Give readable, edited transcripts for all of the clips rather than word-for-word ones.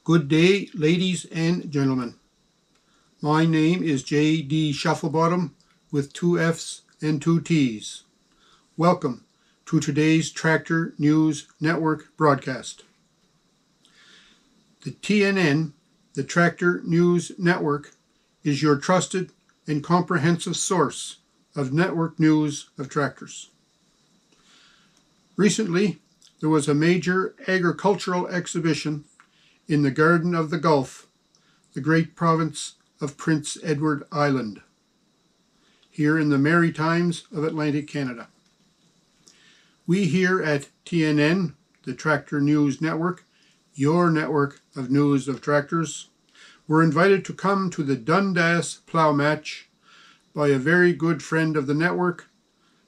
Good day, ladies and gentlemen. My name is J.D. Shufflebottom with 2 F's and 2 T's. Welcome to today's Tractor News Network broadcast. The TNN, the Tractor News Network, is your trusted and comprehensive source of network news of tractors. Recently, there was a major agricultural exhibition in the Garden of the Gulf, the great province of Prince Edward Island, here in the Maritimes of Atlantic Canada. We here at TNN, the Tractor News Network, your network of news of tractors, were invited to come to the Dundas Plow Match by a very good friend of the network,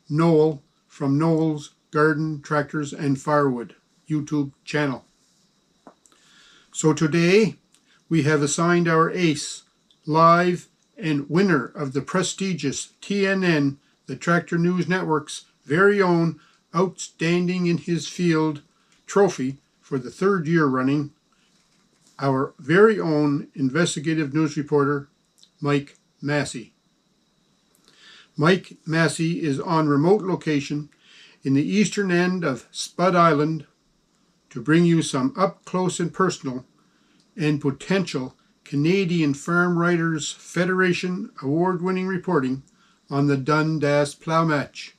Noel, from Noel's Garden, Tractors and Firewood YouTube channel. So today we have assigned our ace, live and winner of the prestigious TNN, the Tractor News Network's very own Outstanding in His Field trophy for the third year running, our very own investigative news reporter, Mike Massey. Mike Massey is on remote location in the eastern end of Spud Island to bring you some up-close and personal and potential Canadian Farm Writers Federation award-winning reporting on the Dundas Plow Match.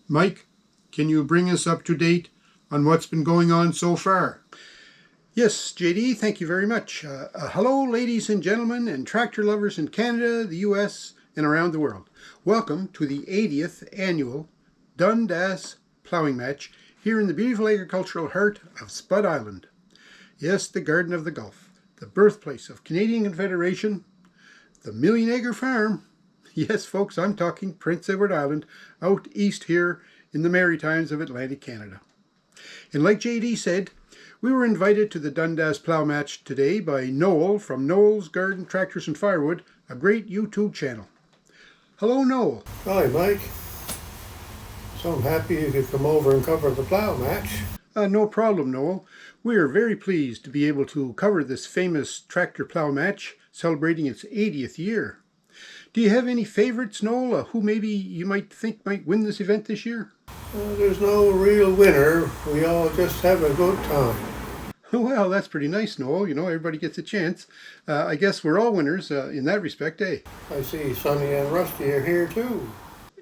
Mike, can you bring us up to date on what's been going on so far? Yes, JD, thank you very much. Hello, ladies and gentlemen, and tractor lovers in Canada, the US, and around the world. Welcome to the 80th Annual Dundas Plowing Match here in the beautiful agricultural heart of Spud Island. Yes, the Garden of the Gulf, the birthplace of Canadian Confederation, the Million Acre Farm. Yes, folks, I'm talking Prince Edward Island, out east here in the Maritimes of Atlantic Canada. And like JD said, we were invited to the Dundas Plow Match today by Noel from Noel's Garden, Tractors and Firewood, a great YouTube channel. Hello, Noel. Hi, Mike. So I'm happy you could come over and cover the plow match. No problem, Noel. We are very pleased to be able to cover this famous tractor plow match celebrating its 80th year. Do you have any favorites, Noel, who maybe you might think might win this event this year? There's no real winner. We all just have a good time. Well, that's pretty nice, Noel. You know, everybody gets a chance. I guess we're all winners in that respect, eh? I see Sonny and Rusty are here too.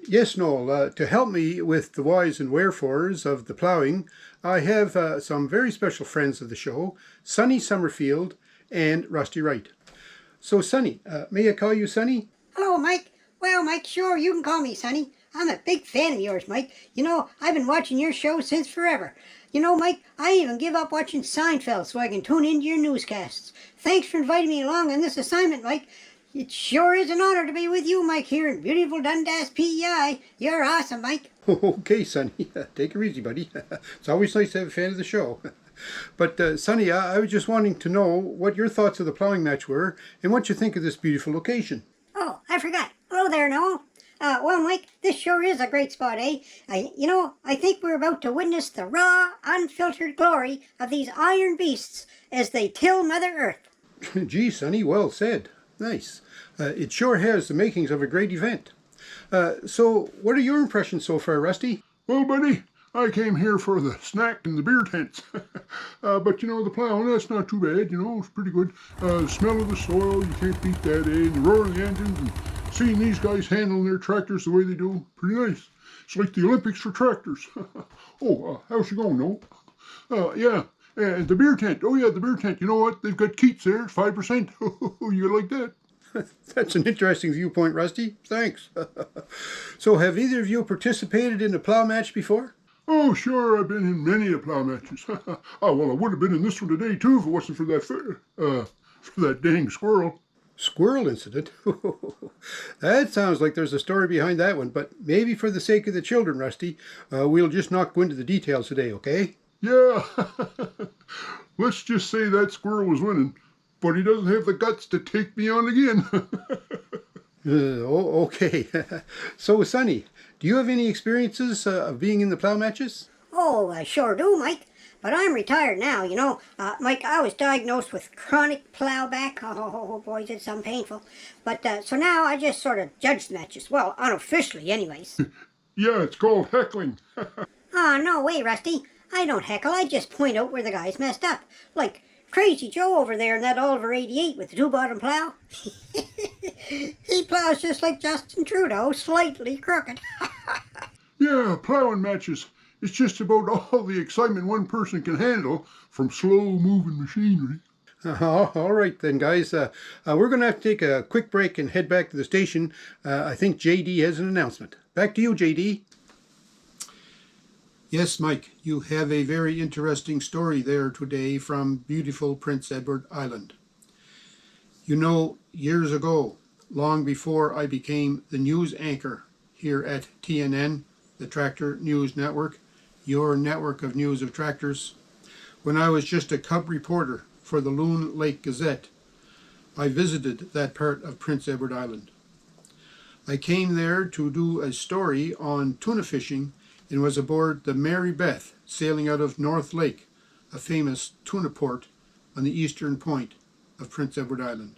Yes, Noel. To help me with the whys and wherefores of the plowing, I have some very special friends of the show, Sonny Summerfield and Rusty Wright. So, Sonny, may I call you Sonny? Hello, Mike. Well, Mike, sure, you can call me Sonny. I'm a big fan of yours, Mike. You know, I've been watching your show since forever. You know, Mike, I even give up watching Seinfeld so I can tune into your newscasts. Thanks for inviting me along on this assignment, Mike. It sure is an honor to be with you, Mike, here in beautiful Dundas PEI. You're awesome, Mike. Okay, Sonny. Take it easy, buddy. It's always nice to have a fan of the show. But, Sonny, I was just wanting to know what your thoughts of the plowing match were and what you think of this beautiful location. Oh, I forgot. Hello there, Noel. Well, Mike, this sure is a great spot, eh? I think we're about to witness the raw, unfiltered glory of these iron beasts as they till Mother Earth. Gee, Sonny, well said. Nice. It sure has the makings of a great event. So, what are your impressions so far, Rusty? Well, buddy, I came here for the snack and the beer tents. But, you know, the plowing, that's not too bad, you know, it's pretty good. The smell of the soil, you can't beat that, eh? And the roar of the engines and seeing these guys handling their tractors the way they do, pretty nice. It's like the Olympics for tractors. How's she going, Noel? Yeah. And the beer tent. Oh, yeah, the beer tent. You know what? They've got Keats there, 5%. You like that? That's an interesting viewpoint, Rusty. Thanks. So, have either of you participated in a plow match before? Oh, sure, I've been in many a plow matches. Well, I would have been in this one today, too, if it wasn't for that dang squirrel. Squirrel incident? That sounds like there's a story behind that one, but maybe for the sake of the children, Rusty, we'll just not go into the details today, okay? Yeah, let's just say that squirrel was winning, but he doesn't have the guts to take me on again. Okay. So, Sonny, do you have any experiences of being in the plow matches? Oh, I sure do, Mike. But I'm retired now, you know. Mike, I was diagnosed with chronic plowback. Oh, boy, it's some painful. But so now I just sort of judge the matches. Well, unofficially, anyways. Yeah, it's called heckling. Ah, no way, Rusty. I don't heckle. I just point out where the guys messed up. Like Crazy Joe over there in that Oliver 88 with the two-bottom plow. He plows just like Justin Trudeau, slightly crooked. Yeah, plowing matches. It's just about all the excitement one person can handle from slow-moving machinery. All right then, guys. We're going to have to take a quick break and head back to the station. I think JD has an announcement. Back to you, JD. Yes, Mike, you have a very interesting story there today from beautiful Prince Edward Island. You know, years ago, long before I became the news anchor here at TNN, the Tractor News Network, your network of news of tractors, when I was just a cub reporter for the Loon Lake Gazette, I visited that part of Prince Edward Island. I came there to do a story on tuna fishing and was aboard the Mary Beth sailing out of North Lake, a famous tuna port on the eastern point of Prince Edward Island.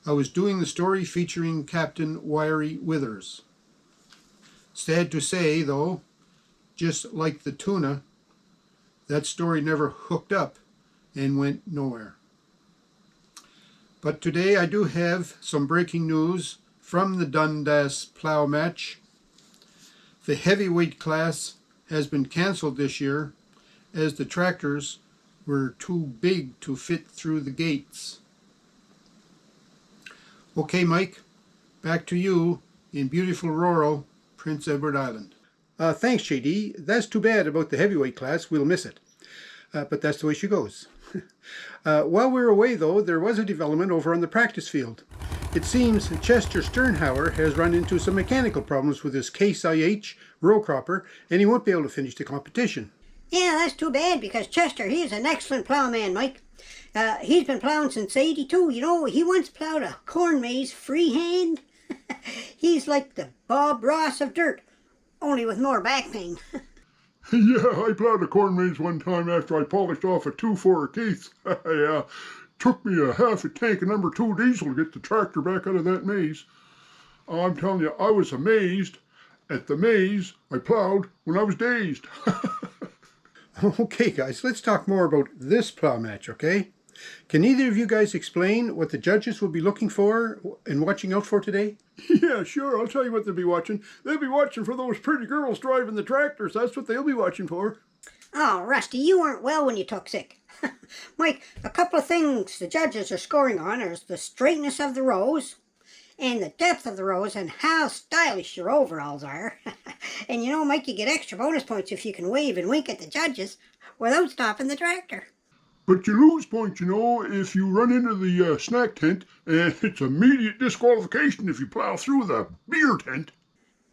I was doing the story featuring Captain Wiry Withers. Sad to say, though, just like the tuna, that story never hooked up and went nowhere. But today I do have some breaking news from the Dundas Plow Match. The heavyweight class has been cancelled this year as the tractors were too big to fit through the gates. Okay, Mike, back to you in beautiful rural Prince Edward Island. Thanks, JD. That's too bad about the heavyweight class. We'll miss it. But that's the way she goes. While we were away, though, there was a development over on the practice field. It seems Chester Sternhauer has run into some mechanical problems with his Case IH row cropper, and he won't be able to finish the competition. Yeah, that's too bad because Chester, he is an excellent plowman, Mike. He's been plowing since '82. You know, he once plowed a corn maze freehand. He's like the Bob Ross of dirt, only with more back pain. Yeah, I plowed a corn maze one time after I polished off a 2.4 Keith. Yeah, took me a half a tank of number 2 diesel to get the tractor back out of that maze. I'm telling you, I was amazed at the maze I plowed when I was dazed. Okay, guys, let's talk more about this plow match, okay? Can either of you guys explain what the judges will be looking for and watching out for today? Yeah, sure. I'll tell you what they'll be watching. They'll be watching for those pretty girls driving the tractors. That's what they'll be watching for. Oh, Rusty, you weren't well when you took sick. Mike, a couple of things the judges are scoring on is the straightness of the rows and the depth of the rows and how stylish your overalls are. And you know, Mike, you get extra bonus points if you can wave and wink at the judges without stopping the tractor. But you lose points, you know, if you run into the snack tent, and it's immediate disqualification if you plow through the beer tent.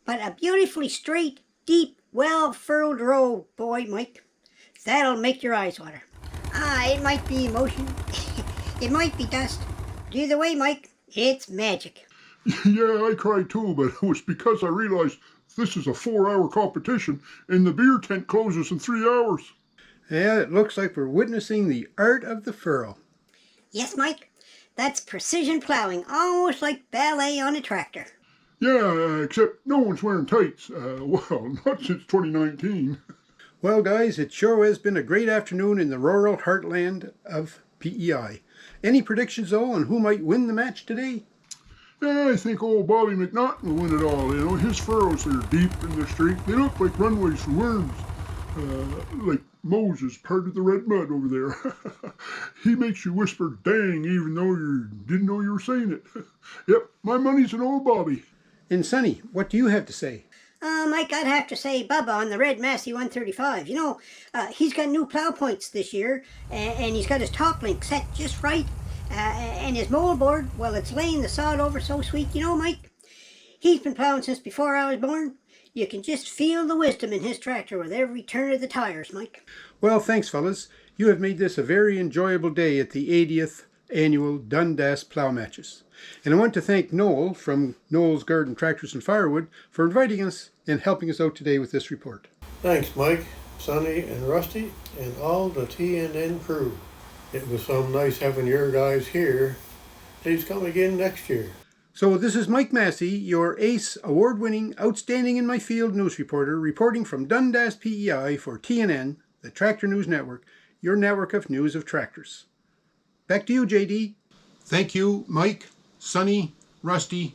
But a beautifully straight, deep, well-furrowed row, boy, Mike, that'll make your eyes water. It might be emotion, it might be dust, but either way, Mike, it's magic. Yeah, I cried too, but it was because I realized this is a 4-hour competition, and the beer tent closes in 3 hours. Yeah, it looks like we're witnessing the art of the furrow. Yes, Mike, that's precision plowing, almost like ballet on a tractor. Yeah, except no one's wearing tights. Well, not since 2019. Well, guys, it sure has been a great afternoon in the rural heartland of PEI. Any predictions, though, on who might win the match today? Yeah, I think old Bobby McNaughton will win it all. You know, his furrows are deep and they're straight. They look like runways for worms. Like Moses parted the red mud over there. He makes you whisper dang even though you didn't know you were saying it. Yep, my money's on old Bobby. And Sonny, what do you have to say? Mike, I'd have to say Bubba on the red Massey 135. You know, he's got new plow points this year, and he's got his top link set just right. And his moldboard, well, it's laying the sod over so sweet. You know, Mike, he's been plowing since before I was born. You can just feel the wisdom in his tractor with every turn of the tires, Mike. Well, thanks, fellas. You have made this a very enjoyable day at the 80th Annual Dundas Plow Matches. And I want to thank Noel from Noel's Garden Tractors and Firewood for inviting us and helping us out today with this report. Thanks, Mike. Sonny and Rusty, and all the TNN crew. It was some nice having your guys here. Please come again next year. So this is Mike Massey, your ACE award-winning, outstanding in my field news reporter, reporting from Dundas PEI for TNN, the Tractor News Network, your network of news of tractors. Back to you, JD. Thank you, Mike, Sonny, Rusty,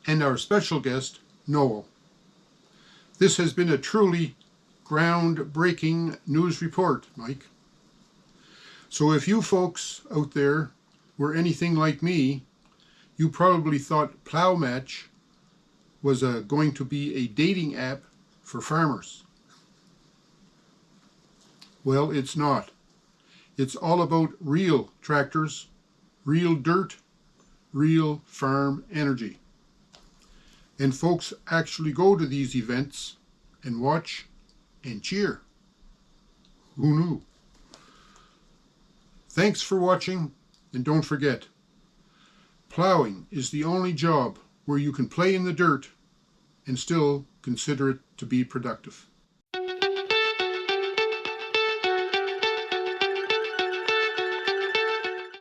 and our special guest, Noel. This has been a truly groundbreaking news report, Mike. So if you folks out there were anything like me, you probably thought Plow Match was going to be a dating app for farmers. Well, it's not. It's all about real tractors, real dirt, real farm energy. And folks actually go to these events and watch and cheer. Who knew? Thanks for watching, and don't forget, plowing is the only job where you can play in the dirt and still consider it to be productive.